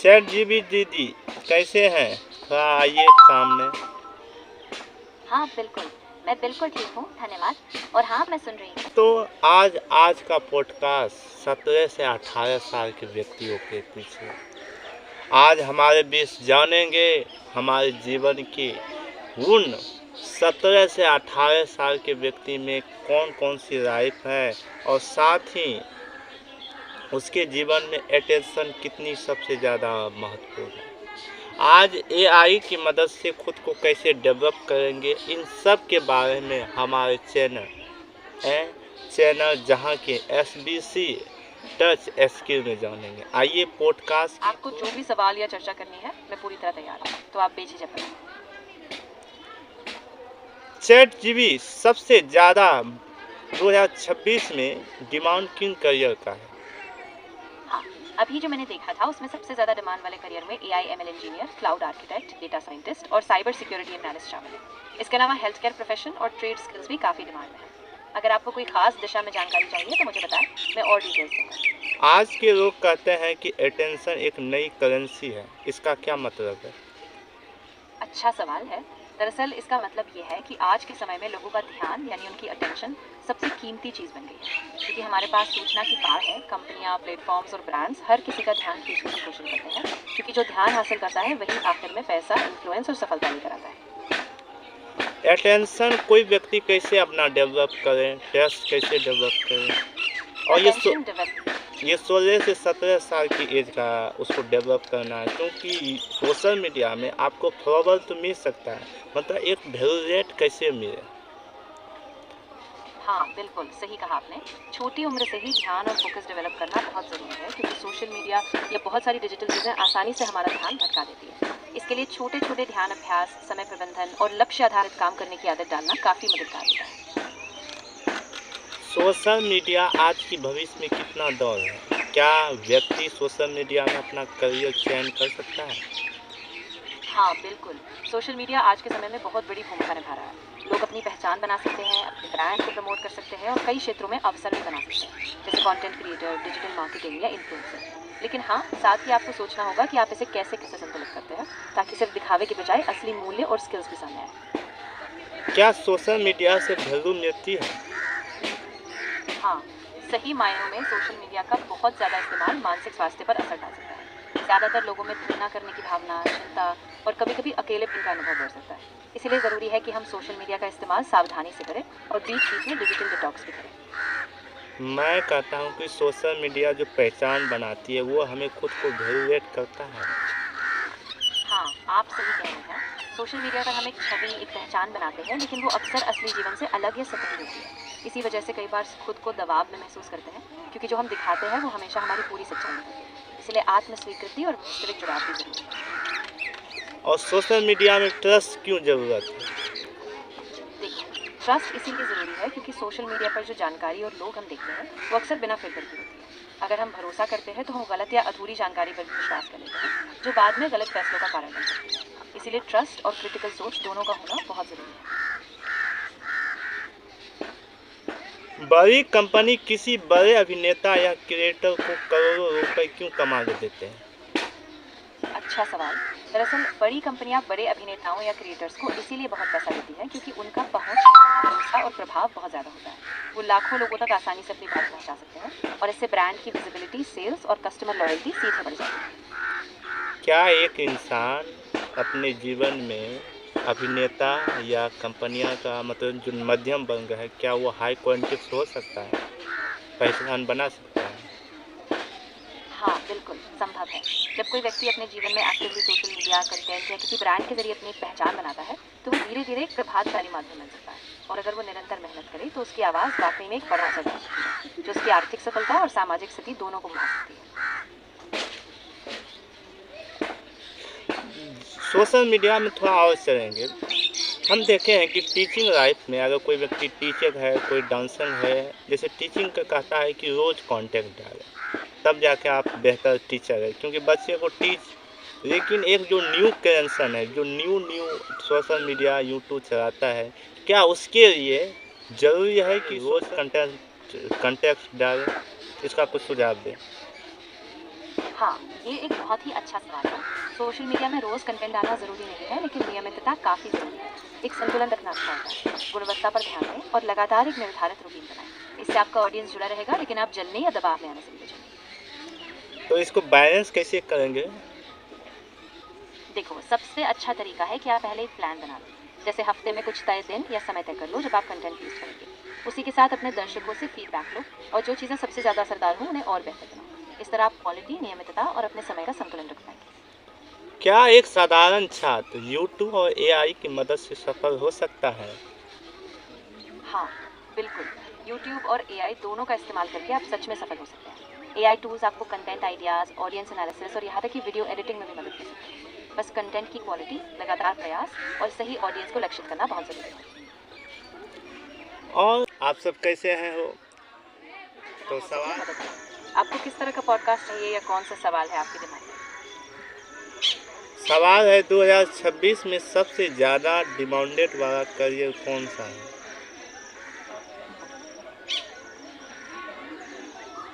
Chat GB दीदी कैसे हैं? थोड़ा आइए सामने। हाँ बिल्कुल, मैं बिल्कुल ठीक हूँ, धन्यवाद। और हाँ, मैं सुन रही हूँ। तो आज का पॉडकास्ट 17 से 18 साल के व्यक्तियों के पीछे। आज हमारे बीच जानेंगे हमारे जीवन की उन 17 से 18 साल के व्यक्ति में कौन कौन सी लाइफ है और साथ ही उसके जीवन में अटेंशन कितनी सबसे ज़्यादा महत्वपूर्ण है। आज एआई की मदद से खुद को कैसे डेवलप करेंगे, इन सब के बारे में हमारे चैनल जहां के एसबीसी टच स्किल में जानेंगे। आइए पॉडकास्ट। आपको जो भी सवाल या चर्चा करनी है, मैं पूरी तरह तैयार हूँ, तो आप बेझिझक रहें। चैट जीबी सबसे ज़्यादा 2026 में डिमांड किन करियर का है? हाँ, अभी जो मैंने देखा था उसमें सबसे ज़्यादा डिमांड वाले करियर में AI ML engineer, cloud architect, data scientist और साइबर सिक्योरिटी एनालिस्ट शामिल है। इसके अलावा हेल्थ केयर प्रोफेशन और ट्रेड स्किल्स भी काफ़ी डिमांड में है। अगर आपको कोई खास दिशा में जानकारी चाहिए तो मुझे बताएं, मैं और डिटेल्स दूंगा। आज के लोग कहते हैं कि अटेंशन एक नई करेंसी है, इसका क्या मतलब है? अच्छा सवाल है। दरअसल इसका मतलब ये है कि आज के समय में लोगों का ध्यान यानी उनकी अटेंशन सबसे कीमती चीज़ बन गई है। क्योंकि हमारे पास सूचना की बाढ़ है, कंपनियां, प्लेटफॉर्म्स और ब्रांड्स हर किसी का ध्यान खींचने की कोशिश करते हैं, क्योंकि जो ध्यान हासिल करता है वही आखिर में पैसा, इन्फ्लुएंस और सफलता लेकर आता है। अटेंशन कोई व्यक्ति कैसे अपना डेवलप करें, ट्रस्ट कैसे डेवलप करें, और ये 16 से 17 साल की एज का उसको डेवलप करना है, क्योंकि सोशल मीडिया में आपको फॉलोवर तो मिल सकता है, मतलब एक वैल्यू रेट कैसे मिले। हाँ बिल्कुल सही कहा आपने। छोटी उम्र से ही ध्यान और फोकस डेवलप करना बहुत ज़रूरी है, क्योंकि सोशल मीडिया या बहुत सारी डिजिटल चीज़ें आसानी से हमारा ध्यान भटका देती है। इसके लिए छोटे छोटे ध्यान अभ्यास, समय प्रबंधन और लक्ष्य आधारित काम करने की आदत डालना काफ़ी मददगार होता है। सोशल मीडिया आज की भविष्य में कितना दौर है? क्या व्यक्ति सोशल मीडिया में अपना करियर चयन कर सकता है? हाँ बिल्कुल, सोशल मीडिया आज के समय में बहुत बड़ी भूमिका निभा रहा है। लोग अपनी पहचान बना सकते हैं, अपने ब्रांड को प्रमोट कर सकते हैं और कई क्षेत्रों में अवसर भी बना सकते हैं, जैसे कंटेंट क्रिएटर, डिजिटल मार्केटिंग या इन्फ्लुएंसर। लेकिन हाँ, साथ ही आपको सोचना होगा कि आप इसे कैसे कैसे संतुलित करते हैं, ताकि सिर्फ दिखावे के बजाय असली मूल्य और स्किल्स भी सामने आए। क्या सोशल मीडिया से वैल्यू मिलती है? हाँ, सही मायनों में सोशल मीडिया का बहुत ज़्यादा इस्तेमाल मानसिक स्वास्थ्य पर असर डाल सकता है। ज़्यादातर लोगों में तुलना करने की भावना, चिंता और कभी-कभी अकेलेपन का अनुभव बढ़ सकता है। इसीलिए ज़रूरी है कि हम सोशल मीडिया का इस्तेमाल सावधानी से करें और बीच-बीच में डिजिटल डिटॉक्स भी करें। मैं कहता हूँ कि सोशल मीडिया जो पहचान बनाती है वो हमें खुद को वैल्यूएट करता है। हाँ, आप सही कह रहे हैं। सोशल मीडिया पर हम एक छवि, एक पहचान बनाते हैं, लेकिन वो अक्सर असली जीवन से अलग या सतही होती है। इसी वजह से कई बार खुद को दबाव में महसूस करते हैं, क्योंकि जो हम दिखाते हैं वो हमेशा हमारी पूरी सच्चाई नहीं होती। इसलिए आत्म स्वीकृति और वास्तविक जुड़ाव भी जरूरी है। और सोशल मीडिया में ट्रस्ट क्यों ज़रूरत है? देखिए, ट्रस्ट इसीलिए ज़रूरी है क्योंकि सोशल मीडिया पर जो जानकारी और लोग हम देखते हैं वो अक्सर बिना फिल्टर की होती है। अगर हम भरोसा करते हैं तो हम गलत या अधूरी जानकारी पर भी विश्वास कर लेते हैं, जो बाद में गलत फैसलों का कारण बन सकती है। इसीलिए ट्रस्ट और क्रिटिकल सोच दोनों का होना बहुत ज़रूरी है। बड़ी कंपनी किसी बड़े अभिनेता या क्रिएटर को करोड़ों रुपए क्यों कमा के देते हैं? अच्छा सवाल। दरअसल बड़ी कंपनियां बड़े अभिनेताओं या क्रिएटर्स को इसीलिए बहुत पैसा देती हैं क्योंकि उनका पहुंच, भरोसा और प्रभाव बहुत ज़्यादा होता है। वो लाखों लोगों तक आसानी से अपनी बात पहुंचा सकते हैं और इससे ब्रांड की विजिबिलिटी, सेल्स और कस्टमर लॉयल्टी सीधे बढ़ जाती है। क्या एक इंसान अपने जीवन में अभिनेता या कंपनियां का मतलब जो मध्यम वर्ग है, क्या वो हाई क्वालिटी हो सकता है, पहचान बना सकता है? हाँ बिल्कुल संभव है। जब कोई व्यक्ति अपने जीवन में एक्टिवली सोशल मीडिया, कंटेंट या किसी ब्रांड के जरिए अपनी एक पहचान बनाता है, तो वो धीरे धीरे एक प्रभावशाली माध्यम बन सकता है। और अगर वो निरंतर मेहनत करे तो उसकी आवाज़ वाकई में एक बड़ा असर डाल सकती है, जो उसकी आर्थिक सफलता और सामाजिक स्थिति दोनों को बढ़ा सकती है। सोशल मीडिया में थोड़ा और चलेंगे। हम देखे हैं कि टीचिंग लाइफ में अगर कोई व्यक्ति टीचर है, कोई डांसर है, जैसे टीचिंग का कहता है कि रोज़ कांटेक्ट डालें, तब जाके आप बेहतर टीचर है, क्योंकि बच्चे को टीच। लेकिन एक जो न्यू क्रिएशन है, जो न्यू सोशल मीडिया यूट्यूब चलाता है, क्या उसके लिए ज़रूरी है कि रोज़ कंटेक्ट डालें? इसका कुछ सुझाव दें। हाँ, ये एक बहुत ही अच्छा सवाल है। सोशल मीडिया में रोज़ कंटेंट डालना ज़रूरी नहीं है, लेकिन नियमितता काफ़ी ज़रूरी है। एक संतुलन रखना अच्छा होता है। गुणवत्ता पर ध्यान दें और लगातार एक निर्धारित रूटीन बनाएं। इससे आपका ऑडियंस जुड़ा रहेगा, लेकिन आप जलने या दबाव में आने से भी बचेंगे। तो इसको बैलेंस कैसे करेंगे? देखो, सबसे अच्छा तरीका है कि आप पहले एक प्लान बना लो। जैसे हफ्ते में कुछ तय दिन या समय तय कर लो जब आप कंटेंट पोस्ट करेंगे। उसी के साथ अपने दर्शकों से फीडबैक लो और जो चीज़ें सबसे ज़्यादा असरदार हों उन्हें और बेहतर बनाओ। इस तरह आप क्वालिटी, नियमितता और अपने समय का संतुलन रख पाएंगे। क्या एक साधारण छात्र यूट्यूब और एआई की मदद से सफल हो सकता है? हाँ, बिल्कुल। यूट्यूब और एआई दोनों का इस्तेमाल करके आप सच में सफल हो सकते हैं। एआई टूल्स आपको कंटेंट आइडियाज़, ऑडियंस एनालिसिस और यहाँ तक कि वीडियो एडिटिंग में भी मदद कर सकते हैं। बस कंटेंट की क्वालिटी, लगातार प्रयास और सही ऑडियंस को लक्षित करना बहुत ज़रूरी है। और आप सब कैसे हैं हो? तो हो सके सवाल मदद करें। आपको किस तरह का पॉडकास्ट चाहिए या कौन सा सवाल है आपके दिमाग में? सवाल है 2026 में सबसे ज़्यादा डिमांडेड वाला करियर कौन सा है?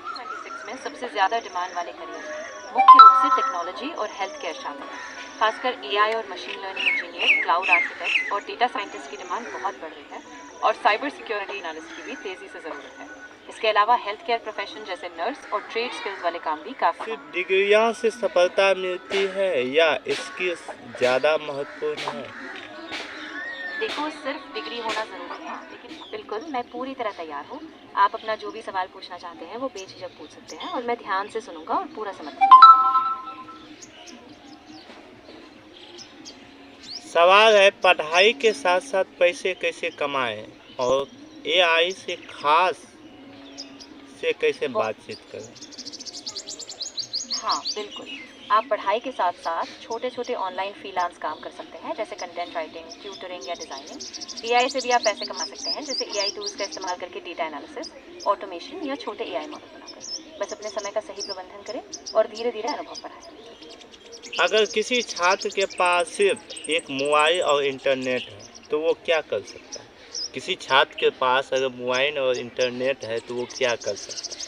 2026 में सबसे ज़्यादा डिमांड वाले करियर में मुख्य रूप से टेक्नोलॉजी और हेल्थ केयर शामिल है। खासकर एआई और machine learning engineer, cloud architect और डेटा साइंटिस्ट की डिमांड बहुत बढ़ रही है और साइबर सिक्योरिटी एनालिस्ट की भी तेज़ी से ज़रूरत है। इसके अलावा हेल्थ केयर प्रोफेशन जैसे नर्स और ट्रेड स्किल्स वाले काम भी काफ़ी सिर्फ डिग्रियां से सफलता मिलती है या स्किल्स ज़्यादा महत्वपूर्ण है? देखो, सिर्फ डिग्री होना ज़रूरी है, लेकिन बिल्कुल मैं पूरी तरह तैयार हूँ। आप अपना जो भी सवाल पूछना चाहते हैं वो बेझिझक पूछ सकते हैं और मैं ध्यान से सुनूंगा और पूरा समझूंगा। सवाल है पढ़ाई के साथ साथ पैसे कैसे कमाएं और एआई से खास से कैसे बातचीत करें? हाँ, बिल्कुल। आप पढ़ाई के साथ साथ छोटे छोटे ऑनलाइन फ्रीलांस काम कर सकते हैं, जैसे कंटेंट राइटिंग, ट्यूटरिंग या डिज़ाइनिंग। एआई से भी आप पैसे कमा सकते हैं, जैसे एआई टूल्स का इस्तेमाल करके डेटा एनालिसिस, ऑटोमेशन या छोटे एआई मॉडल बनाकर। बस अपने समय का सही प्रबंधन करें और धीरे धीरे अनुभव बढ़ाएं। अगर किसी छात्र के पास सिर्फ एक मोबाइल और इंटरनेट है तो वो क्या कर सकता है? किसी छात्र के पास अगर मोबाइल और इंटरनेट है तो वो क्या कर सकता है?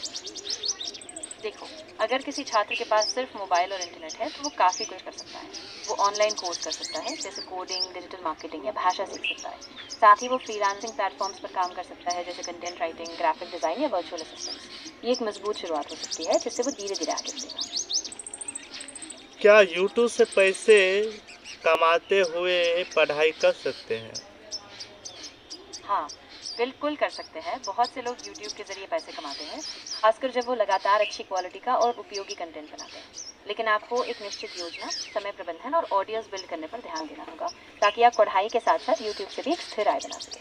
देखो, अगर किसी छात्र के पास सिर्फ मोबाइल और इंटरनेट है तो वो काफ़ी कुछ कर सकता है। वो ऑनलाइन कोर्स कर सकता है, जैसे कोडिंग, डिजिटल मार्केटिंग या भाषा सीख सकता है। साथ ही वो फ्रीलांसिंग प्लेटफॉर्म्स पर काम कर सकता है, जैसे कंटेंट राइटिंग, ग्राफिक डिज़ाइन या वर्चुअल असिस्टेंट्स। ये एक मजबूत शुरुआत हो सकती है, जिससे वो धीरे धीरे आगे बढ़ेगा। क्या यूट्यूब से पैसे कमाते हुए पढ़ाई कर सकते हैं? हाँ, बिल्कुल कर सकते हैं। बहुत से लोग यूट्यूब के ज़रिए पैसे कमाते हैं, खासकर जब वो लगातार अच्छी क्वालिटी का और उपयोगी कंटेंट बनाते हैं। लेकिन आपको एक निश्चित योजना, समय प्रबंधन और ऑडियंस बिल्ड करने पर ध्यान देना होगा, ताकि आप पढ़ाई के साथ साथ यूट्यूब से भी एक स्थिर आय बना सकें।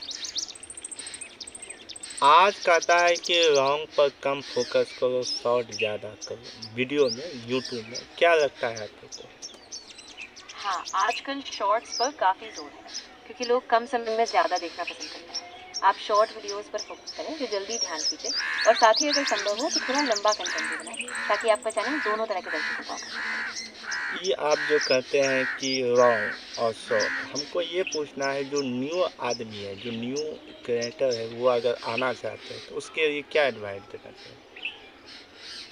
आज कहता है कि लॉन्ग पर कम फोकस करो, शॉर्ट ज़्यादा करो वीडियो में, यूट्यूब में। क्या लगता है आपको? हाँ, आजकल शॉर्ट्स पर काफ़ी जोर है, क्योंकि लोग कम समय में ज़्यादा देखना पसंद करते हैं। आप शॉर्ट वीडियोस पर फोकस करें जो जल्दी ध्यान खींचे, और साथ ही अगर संभव हो तो थोड़ा लंबा कंटेंट भी बनाएं, ताकि आपका चैनल दोनों तरह के दर्शकों को आकर्षित ये आप जो कहते हैं कि लॉन्ग और शॉर्ट, हमको ये पूछना है जो न्यू आदमी है, जो न्यू क्रिएटर है, वो अगर आना चाहते हैं तो उसके लिए क्या एडवाइस देना चाहिए?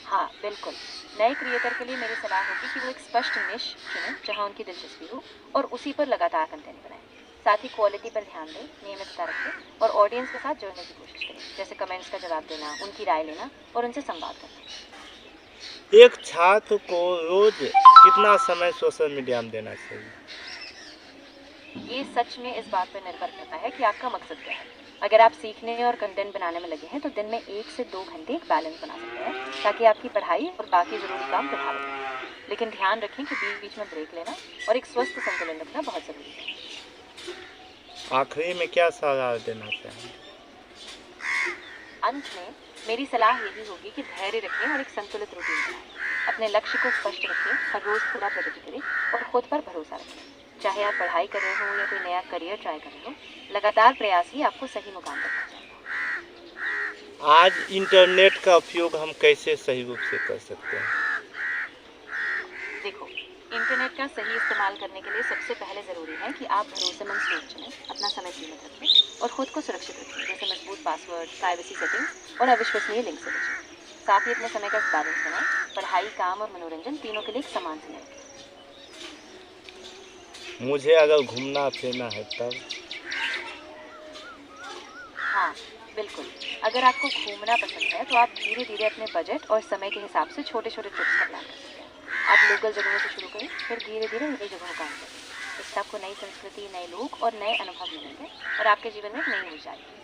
हाँ, बिल्कुल। नए क्रिएटर के लिए मेरी सलाह होगी कि वो एक स्पष्ट निश चुनें जहाँ उनकी दिलचस्पी हो और उसी पर लगातार कंटेंट बनाएं। साथ ही क्वालिटी पर ध्यान दें, नियमितता रखें और ऑडियंस के साथ जुड़ने की कोशिश करें, जैसे कमेंट्स का जवाब देना, उनकी राय लेना और उनसे संवाद करना। एक छात्र को रोज कितना समय सोशल मीडिया में देना चाहिए? ये सच में इस बात पर निर्भर करता है कि आपका मकसद क्या है। अगर आप सीखने और कंटेंट बनाने में लगे हैं तो दिन में 1 से 2 घंटे एक बैलेंस बना सकते हैं, ताकि आपकी पढ़ाई और बाकी ज़रूरी काम प्रभावित हो। लेकिन ध्यान रखें कि बीच बीच में ब्रेक लेना और एक स्वस्थ संतुलन रखना बहुत ज़रूरी है। आखिरी में क्या सलाह देना चाहेंगे? अंत में मेरी सलाह यही होगी कि धैर्य रखें और एक संतुलित रूटीन बनाएं। अपने लक्ष्य को स्पष्ट रखें, हर रोज़ थोड़ा प्रगति करें और खुद पर भरोसा रखें। चाहे आप पढ़ाई कर रहे हो या कोई नया करियर ट्राई कर रहे हो, लगातार प्रयास ही आपको सही मुकाम तक पहुंचाएगा। आज इंटरनेट का उपयोग हम कैसे सही रूप से कर सकते हैं? देखो, इंटरनेट का सही इस्तेमाल करने के लिए सबसे पहले ज़रूरी है कि आप भरोसेमंद स्रोत चुनें, अपना समय सीमित रखें और खुद को सुरक्षित रखें, जैसे मजबूत पासवर्ड, प्राइवेसी सेटिंग्स और अविश्वसनीय लिंक से बचें। साथ ही अपने समय का बैलेंस बनाएं। पढ़ाई, काम और मनोरंजन तीनों के लिए एक समान समय रखें। मुझे अगर घूमना फिरना है तब? हाँ, बिल्कुल। अगर आपको घूमना पसंद है तो आप धीरे धीरे अपने बजट और समय के हिसाब से छोटे छोटे ट्रिप्स का प्लान कर सकते हैं। आप लोकल जगहों से शुरू करें, फिर धीरे धीरे नई जगहों का अनुभव करें। इससे आपको नई संस्कृति, नए लोग और नए अनुभव मिलेंगे और आपके जीवन में एक नई ऊर्जा आएगी।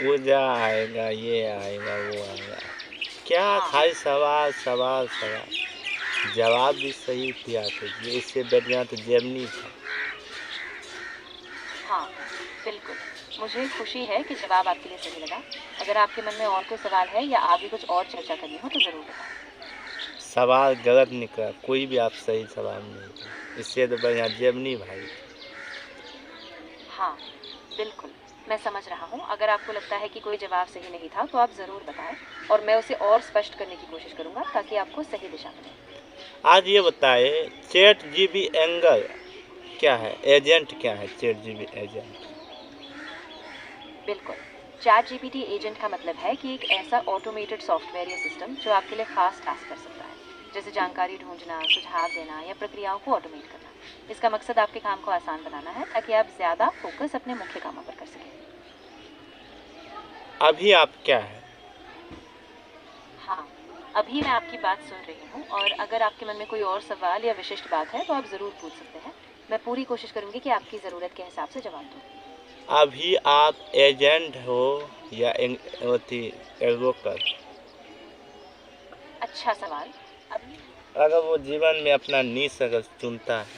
ऊर्जा आएगा, ये आएगा, वो आएगा। क्या हाँ। खाली सवाल सवाल सवाल, जवाब भी सही दिया कीजिए। इससे बढ़िया तो जेमिनी था। हाँ, बिल्कुल। मुझे खुशी है कि जवाब आपके लिए सही लगा। अगर आपके मन में और कोई सवाल है या आगे कुछ और चर्चा करनी हो तो ज़रूर बताएं। सवाल गलत निकला, कोई भी आप सही सवाल नहीं था। इससे तो बढ़िया जेमिनी भाई। हाँ, बिल्कुल। मैं समझ रहा हूँ। अगर आपको लगता है कि कोई जवाब सही नहीं था तो आप ज़रूर बताएं और मैं उसे और स्पष्ट करने की कोशिश करूँगा ताकि आपको सही दिशा मिले। आज ये बताए, चैट जीबी एंगल क्या है, एजेंट क्या है चैट जीबी एजेंट? बिल्कुल। ChatGPT एजेंट का मतलब है कि एक ऐसा ऑटोमेटेड सॉफ्टवेयर या सिस्टम जो आपके लिए खास टास्क कर सकता है, जैसे जानकारी ढूंढना, सुझाव देना या प्रक्रियाओं को ऑटोमेट करना। इसका मकसद आपके काम को आसान बनाना है ताकि आप ज़्यादा फोकस अपने मुख्य कामों पर कर सकें। अभी आप क्या है? हाँ, अभी मैं आपकी बात सुन रही हूँ और अगर आपके मन में कोई और सवाल या विशिष्ट बात है तो आप ज़रूर पूछ सकते हैं। मैं पूरी कोशिश करूँगी कि आपकी ज़रूरत के हिसाब से जवाब दूँ। अभी आप एजेंट हो या एडवोकेट? अच्छा सवाल। अभी अगर वो जीवन में अपना नीश अगर चुनता है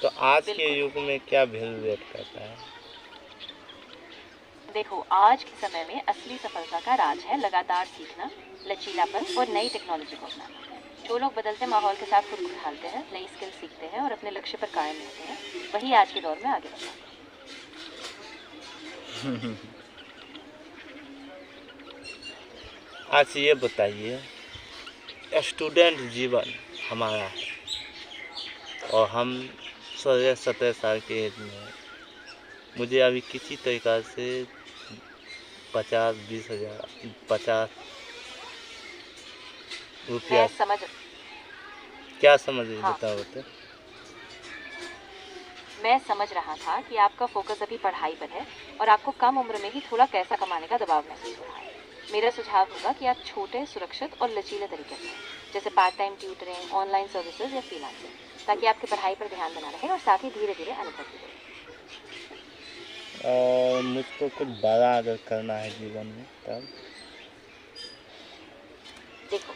तो आज के बिल्कुल। युग में क्या वैल्यूएट करता है? देखो, आज के समय में असली सफलता का राज है लगातार सीखना, लचीलापन और नई टेक्नोलॉजी को अपनाना। जो लोग बदलते माहौल के साथ खुद को ढालते हैं, नई स्किल सीखते हैं और अपने लक्ष्य पर कायम रहते हैं, वही आज के दौर में आगे बढ़ पाते हैं। आज ये बताइए, स्टूडेंट जीवन हमारा है और हम 16-17 साल के एज में हैं। मुझे अभी किसी तरीक़ा से 50-20 हज़ार 50 रुपया मैं समझ क्या समझ रही हाँ, बताओ तो? मैं समझ रहा था कि आपका फोकस अभी पढ़ाई पर है और आपको कम उम्र में ही थोड़ा पैसा कमाने का दबाव महसूस हो रहा है। मेरा सुझाव होगा कि आप छोटे, सुरक्षित और लचीले तरीके अपनाएं, जैसे part time tutoring, online services या फ्रीलांसिंग, ताकि आपकी पढ़ाई पर ध्यान बना रहे और साथ ही धीरे धीरे अनुभव भी बढ़े। और मुझको कुछ बड़ा अगर करना है जीवन में तब? देखो,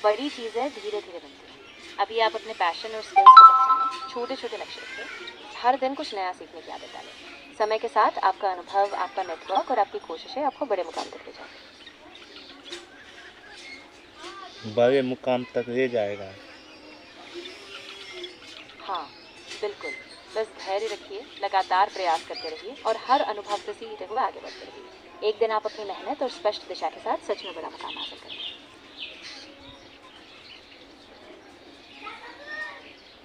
बड़ी चीज़ें धीरे धीरे बनती हैं। अभी आप अपने पैशन और स्किल्स को पहचानें, छोटे छोटे लक्ष्य रखें, हर दिन कुछ नया सीखने की आदत डालें। समय के साथ आपका अनुभव, आपका नेटवर्क और आपकी कोशिशें आपको बड़े मुकाम तक ले जाएंगी। बड़े मुकाम तक ले जाएगा? हाँ, बिल्कुल। बस धैर्य रखिए, लगातार प्रयास करते रहिए और हर अनुभव से सीखते हुए आगे बढ़ते रहिए। एक दिन आप अपनी मेहनत और स्पष्ट दिशा के साथ सच में बड़ा मुकाम हासिल करेंगे।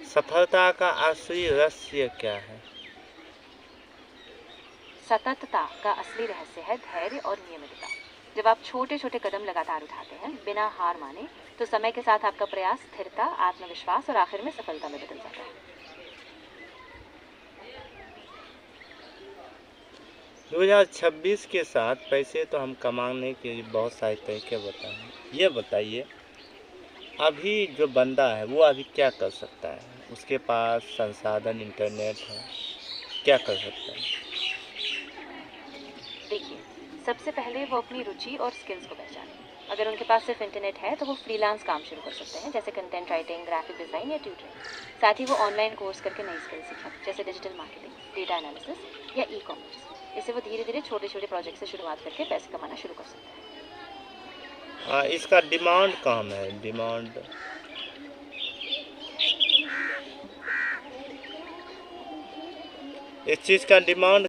सफलता का असली रहस्य क्या है? सततता का असली रहस्य है धैर्य और नियमितता। जब आप छोटे छोटे कदम लगातार उठाते हैं बिना हार माने, तो समय के साथ आपका प्रयास स्थिरता, आत्मविश्वास और आखिर में सफलता में बदल जाता है। 2026 के साथ पैसे तो हम कमाने के लिए बहुत सारे तरीके बताएं। ये बताइए, अभी जो बंदा है वो अभी क्या कर सकता है? उसके पास संसाधन इंटरनेट है, क्या कर सकता है? देखिए, सबसे पहले वो अपनी रुचि और स्किल्स को पहचानें। अगर उनके पास सिर्फ इंटरनेट है तो वो फ्रीलांस काम शुरू कर सकते हैं, जैसे कंटेंट राइटिंग, ग्राफिक डिज़ाइन या ट्यूटरिंग। साथ ही वो ऑनलाइन कोर्स करके नई स्किल सीखें, जैसे डिजिटल मार्केटिंग, डेटा एनालिसिस या ई कॉमर्स। इससे वो धीरे धीरे छोटे छोटे प्रोजेक्ट से शुरुआत करके पैसे कमाना शुरू कर सकते हैं। इसका डिमांड कम है, डिमांड इस चीज़ का डिमांड